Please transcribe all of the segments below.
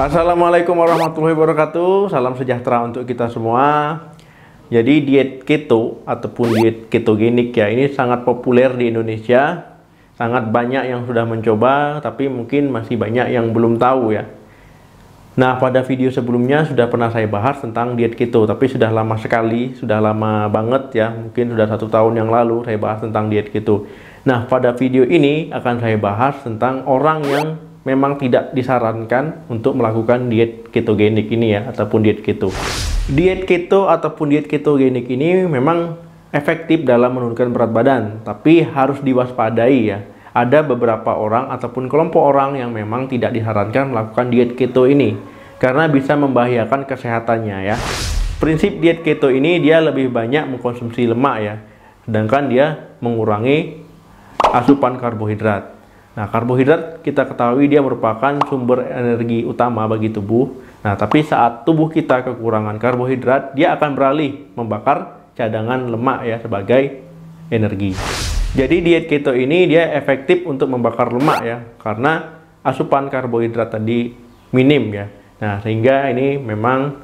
Assalamualaikum warahmatullahi wabarakatuh. Salam sejahtera untuk kita semua. Jadi diet keto ataupun diet ketogenik ya, ini sangat populer di Indonesia. Sangat banyak yang sudah mencoba, tapi mungkin masih banyak yang belum tahu ya. Nah, pada video sebelumnya sudah pernah saya bahas tentang diet keto, tapi sudah lama sekali, sudah lama banget ya. Mungkin sudah 1 tahun yang lalu saya bahas tentang diet keto. Nah, pada video ini akan saya bahas tentang orang yang memang tidak disarankan untuk melakukan diet ketogenik ini ya, ataupun diet keto. Diet keto ataupun diet ketogenik ini memang efektif dalam menurunkan berat badan, tapi harus diwaspadai ya. Ada beberapa orang ataupun kelompok orang yang memang tidak disarankan melakukan diet keto ini, karena bisa membahayakan kesehatannya ya. Prinsip diet keto ini dia lebih banyak mengkonsumsi lemak ya, sedangkan dia mengurangi asupan karbohidrat. Nah, karbohidrat kita ketahui dia merupakan sumber energi utama bagi tubuh. Nah, tapi saat tubuh kita kekurangan karbohidrat, dia akan beralih membakar cadangan lemak ya sebagai energi. Jadi diet keto ini dia efektif untuk membakar lemak ya, karena asupan karbohidrat tadi minim ya. Nah, sehingga ini memang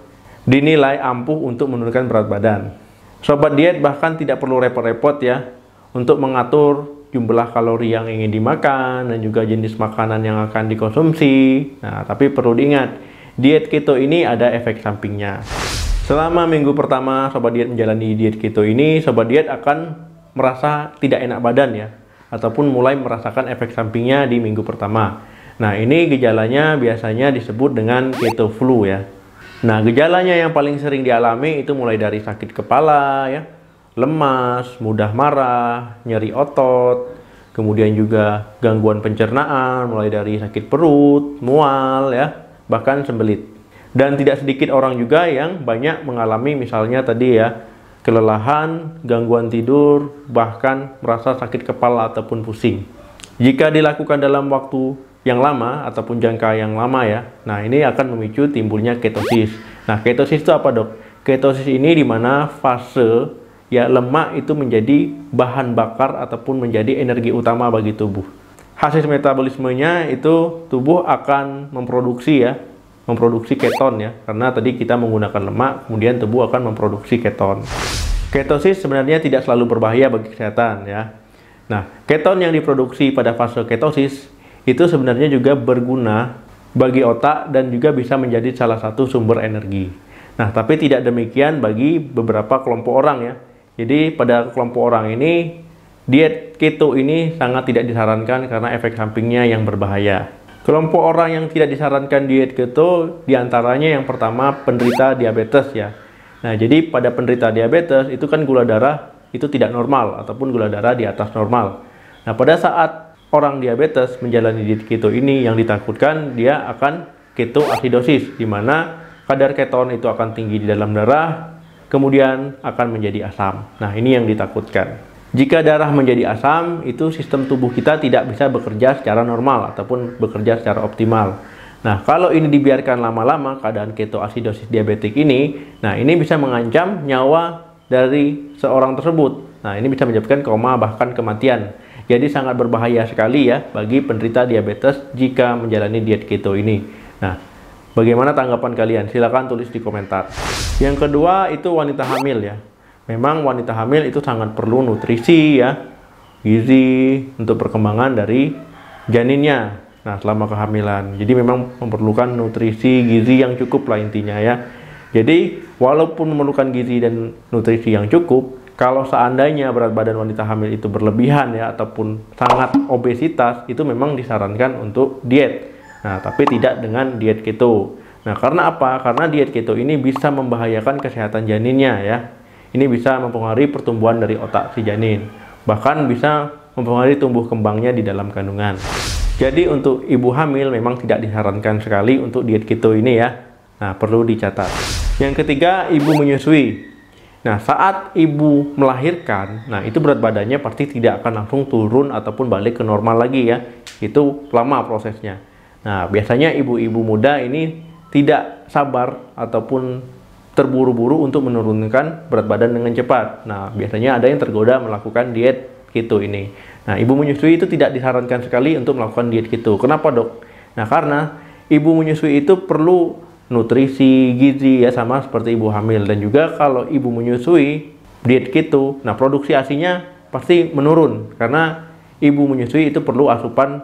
dinilai ampuh untuk menurunkan berat badan. Sobat diet bahkan tidak perlu repot-repot ya untuk mengatur jumlah kalori yang ingin dimakan dan juga jenis makanan yang akan dikonsumsi. Nah, tapi perlu diingat, diet keto ini ada efek sampingnya. Selama minggu pertama sobat diet menjalani diet keto ini, sobat diet akan merasa tidak enak badan ya, ataupun mulai merasakan efek sampingnya di minggu pertama. Nah, ini gejalanya biasanya disebut dengan keto flu ya. Nah, gejalanya yang paling sering dialami itu mulai dari sakit kepala ya, lemas, mudah marah, nyeri otot, kemudian juga gangguan pencernaan mulai dari sakit perut, mual ya, bahkan sembelit. Dan tidak sedikit orang juga yang banyak mengalami misalnya tadi ya, kelelahan, gangguan tidur, bahkan merasa sakit kepala ataupun pusing. Jika dilakukan dalam waktu yang lama ataupun jangka yang lama ya, nah ini akan memicu timbulnya ketosis. Nah, ketosis itu apa dok? Ketosis ini dimana fase ya lemak itu menjadi bahan bakar ataupun menjadi energi utama bagi tubuh. Hasil metabolismenya itu tubuh akan memproduksi keton ya, karena tadi kita menggunakan lemak, kemudian tubuh akan memproduksi keton. Ketosis sebenarnya tidak selalu berbahaya bagi kesehatan ya. Nah, keton yang diproduksi pada fase ketosis itu sebenarnya juga berguna bagi otak dan juga bisa menjadi salah satu sumber energi. Nah, tapi tidak demikian bagi beberapa kelompok orang ya. Jadi pada kelompok orang ini, diet keto ini sangat tidak disarankan karena efek sampingnya yang berbahaya. Kelompok orang yang tidak disarankan diet keto diantaranya yang pertama penderita diabetes ya. Nah, jadi pada penderita diabetes itu kan gula darah itu tidak normal ataupun gula darah di atas normal. Nah, pada saat orang diabetes menjalani diet keto ini yang ditakutkan dia akan ketoasidosis, di mana kadar keton itu akan tinggi di dalam darah, kemudian akan menjadi asam. Nah, ini yang ditakutkan. Jika darah menjadi asam, itu sistem tubuh kita tidak bisa bekerja secara normal ataupun bekerja secara optimal. Nah, kalau ini dibiarkan lama-lama, keadaan ketoasidosis diabetik ini, nah ini bisa mengancam nyawa dari seorang tersebut. Nah, ini bisa menyebabkan koma bahkan kematian. Jadi sangat berbahaya sekali ya bagi penderita diabetes jika menjalani diet keto ini. Nah, bagaimana tanggapan kalian? Silahkan tulis di komentar. Yang kedua itu wanita hamil ya. Memang wanita hamil itu sangat perlu nutrisi ya, gizi untuk perkembangan dari janinnya. Nah, selama kehamilan. Jadi memang memerlukan nutrisi, gizi yang cukup lah intinya ya. Jadi walaupun memerlukan gizi dan nutrisi yang cukup, kalau seandainya berat badan wanita hamil itu berlebihan ya, ataupun sangat obesitas, itu memang disarankan untuk diet. Nah, tapi tidak dengan diet keto. Nah, karena apa? Karena diet keto ini bisa membahayakan kesehatan janinnya ya. Ini bisa mempengaruhi pertumbuhan dari otak si janin. Bahkan bisa mempengaruhi tumbuh kembangnya di dalam kandungan. Jadi untuk ibu hamil memang tidak disarankan sekali untuk diet keto ini ya. Nah, perlu dicatat. Yang ketiga, ibu menyusui. Nah, saat ibu melahirkan, nah itu berat badannya pasti tidak akan langsung turun ataupun balik ke normal lagi ya. Itu lama prosesnya. Nah, biasanya ibu-ibu muda ini tidak sabar ataupun terburu-buru untuk menurunkan berat badan dengan cepat. Nah, biasanya ada yang tergoda melakukan diet keto ini. Nah, ibu menyusui itu tidak disarankan sekali untuk melakukan diet keto. Kenapa dok? Nah, karena ibu menyusui itu perlu nutrisi, gizi ya, sama seperti ibu hamil. Dan juga kalau ibu menyusui diet keto, nah produksi ASINya pasti menurun karena ibu menyusui itu perlu asupan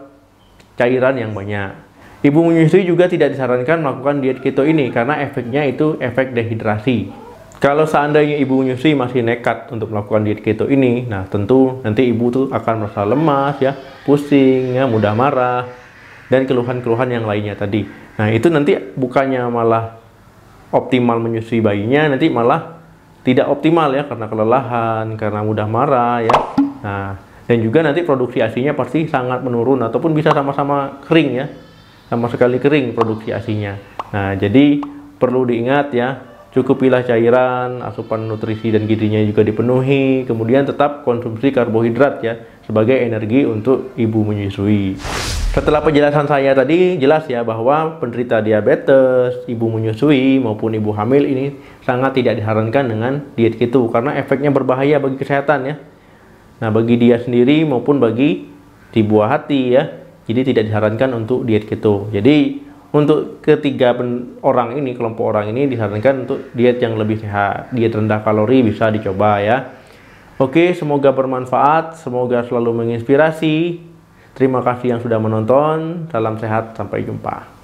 cairan yang banyak. Ibu menyusui juga tidak disarankan melakukan diet keto ini karena efeknya itu efek dehidrasi. Kalau seandainya ibu menyusui masih nekat untuk melakukan diet keto ini, nah tentu nanti ibu tuh akan merasa lemas ya, pusing ya, mudah marah, dan keluhan-keluhan yang lainnya tadi. Nah itu nanti bukannya malah optimal menyusui bayinya, nanti malah tidak optimal ya, karena kelelahan, karena mudah marah ya. Nah, dan juga nanti produksi ASINya pasti sangat menurun ataupun bisa sama-sama kering ya, sama sekali kering produksi ASINya. Nah jadi perlu diingat ya, cukupilah cairan, asupan nutrisi dan gizinya juga dipenuhi, kemudian tetap konsumsi karbohidrat ya sebagai energi untuk ibu menyusui. Setelah penjelasan saya tadi, jelas ya bahwa penderita diabetes, ibu menyusui maupun ibu hamil ini sangat tidak disarankan dengan diet keto karena efeknya berbahaya bagi kesehatan ya. Nah, bagi dia sendiri maupun bagi si buah hati ya. Jadi tidak disarankan untuk diet keto. Jadi untuk ketiga orang ini, kelompok orang ini disarankan untuk diet yang lebih sehat, diet rendah kalori bisa dicoba ya. Oke, semoga bermanfaat, semoga selalu menginspirasi. Terima kasih yang sudah menonton. Salam sehat, sampai jumpa.